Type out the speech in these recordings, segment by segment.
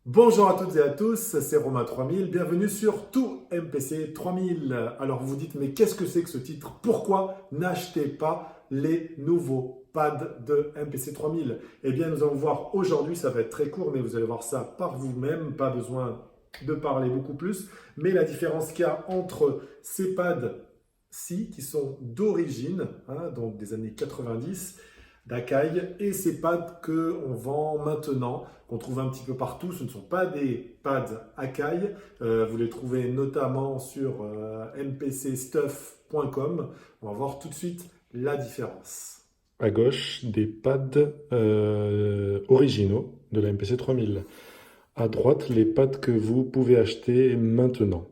Bonjour à toutes et à tous, c'est Romain 3000, bienvenue sur Tout MPC 3000. Alors vous vous dites, mais qu'est-ce que c'est que ce titre? Pourquoi n'achetez pas les nouveaux pads de MPC 3000? Eh bien nous allons voir aujourd'hui, ça va être très court, mais vous allez voir ça par vous-même, pas besoin de parler beaucoup plus. Mais la différence qu'il y a entre ces pads-ci, qui sont d'origine, donc des années 90, d'Akai, et ces pads qu'on vend maintenant, qu'on trouve un petit peu partout. Ce ne sont pas des pads Akai. Vous les trouvez notamment sur mpcstuff.com. On va voir tout de suite la différence. À gauche, des pads originaux de la MPC 3000. À droite, les pads que vous pouvez acheter maintenant.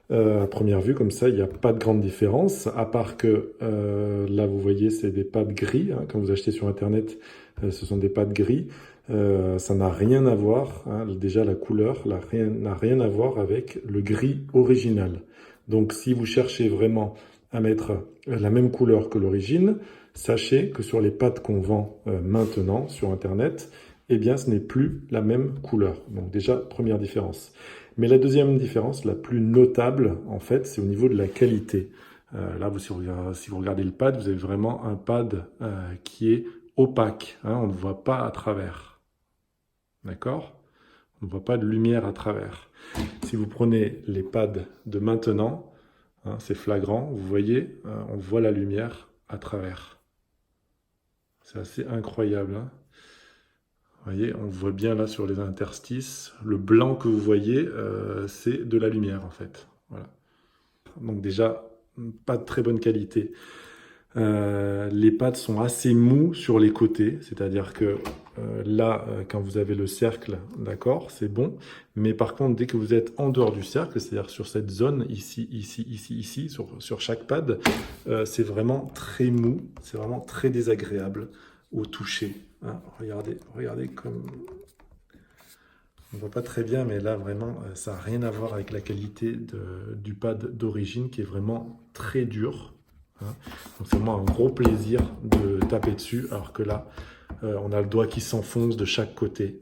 À première vue, comme ça, il n'y a pas de grande différence, à part que là, vous voyez, c'est des pads gris. Quand vous achetez sur Internet, ce sont des pads gris. Ça n'a rien à voir, déjà la couleur n'a rien à voir avec le gris original. Donc si vous cherchez vraiment à mettre la même couleur que l'origine, sachez que sur les pads qu'on vend maintenant sur Internet, eh bien ce n'est plus la même couleur. Donc déjà, première différence. Mais la deuxième différence, la plus notable, en fait, c'est au niveau de la qualité. Là, si vous regardez le pad, vous avez vraiment un pad qui est opaque. On ne voit pas à travers. D'accord? On ne voit pas de lumière à travers. Si vous prenez les pads de maintenant, c'est flagrant, vous voyez, on voit la lumière à travers. C'est assez incroyable. Vous voyez, on voit bien là sur les interstices, le blanc que vous voyez, c'est de la lumière en fait. Voilà. Donc déjà, pas de très bonne qualité. Les pads sont assez mous sur les côtés, c'est-à-dire que là, quand vous avez le cercle, d'accord, c'est bon. Mais par contre, dès que vous êtes en dehors du cercle, c'est-à-dire sur cette zone, ici, sur chaque pad, c'est vraiment très mou, c'est vraiment très désagréable au toucher. Regardez comme... On ne voit pas très bien, mais là, vraiment, ça n'a rien à voir avec la qualité du pad d'origine qui est vraiment très dur. Donc c'est vraiment un gros plaisir de taper dessus, alors que là, on a le doigt qui s'enfonce de chaque côté.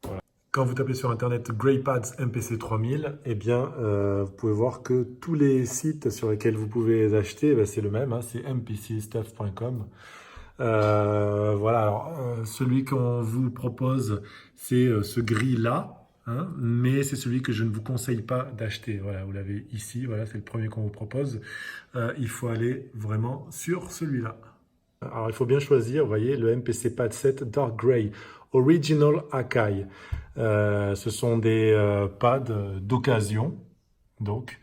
Voilà. Quand vous tapez sur Internet Grey Pads MPC 3000, eh bien, vous pouvez voir que tous les sites sur lesquels vous pouvez les acheter, c'est le même, c'est mpcstuff.com. Voilà, alors celui qu'on vous propose, c'est ce gris-là, mais c'est celui que je ne vous conseille pas d'acheter. Voilà, vous l'avez ici, voilà, c'est le premier qu'on vous propose. Il faut aller vraiment sur celui-là. Alors il faut bien choisir, vous voyez, le MPC Pad 7 Dark Grey Original Akai. Ce sont des pads d'occasion, donc,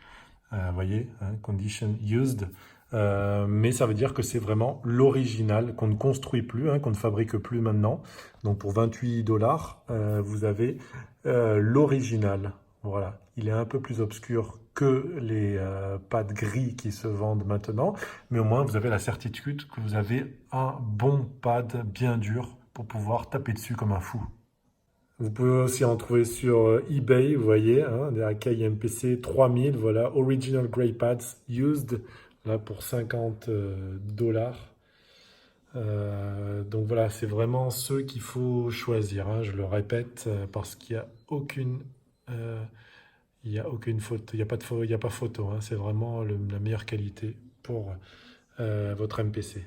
vous voyez, condition used. Mais ça veut dire que c'est vraiment l'original, qu'on ne construit plus, qu'on ne fabrique plus maintenant. Donc pour 28 $, vous avez l'original. Voilà, il est un peu plus obscur que les pads gris qui se vendent maintenant, mais au moins vous avez la certitude que vous avez un bon pad bien dur pour pouvoir taper dessus comme un fou. Vous pouvez aussi en trouver sur eBay, vous voyez, des Akai MPC 3000, voilà, Original Grey Pads Used, là pour 50 $. Donc voilà, c'est vraiment ceux qu'il faut choisir, je le répète, parce qu'il n'y a euh, aucune faute, il n'y a pas de il y a pas photo, c'est vraiment la meilleure qualité pour votre MPC.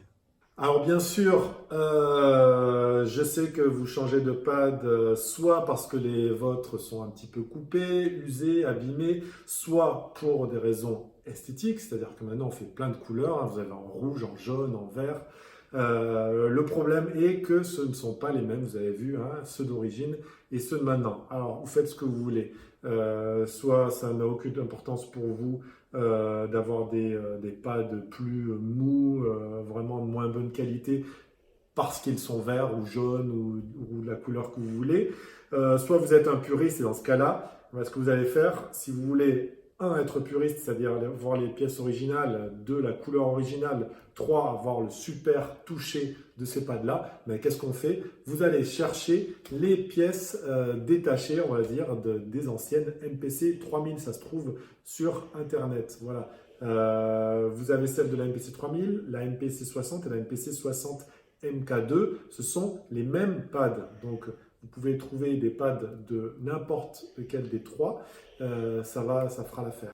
Alors bien sûr, je sais que vous changez de pad soit parce que les vôtres sont un petit peu coupés, usés, abîmés, soit pour des raisons esthétiques, c'est-à-dire que maintenant on fait plein de couleurs, vous avez en rouge, en jaune, en vert. Le problème est que ce ne sont pas les mêmes, vous avez vu, ceux d'origine et ceux de maintenant. Alors vous faites ce que vous voulez. Soit ça n'a aucune importance pour vous d'avoir des pads plus mous, vraiment de moins bonne qualité, parce qu'ils sont verts ou jaunes ou la couleur que vous voulez. Soit vous êtes un puriste et dans ce cas-là, ce que vous allez faire, si vous voulez, être puriste, c'est-à-dire voir les pièces originales, deux, la couleur originale, trois, avoir le super toucher de ces pads-là, mais qu'est-ce qu'on fait? Vous allez chercher les pièces détachées, on va dire, des anciennes MPC 3000, ça se trouve sur Internet. Voilà. Vous avez celle de la MPC 3000, la MPC 60 et la MPC 60 MK2, ce sont les mêmes pads. Donc, vous pouvez trouver des pads de n'importe lequel des trois, ça fera l'affaire.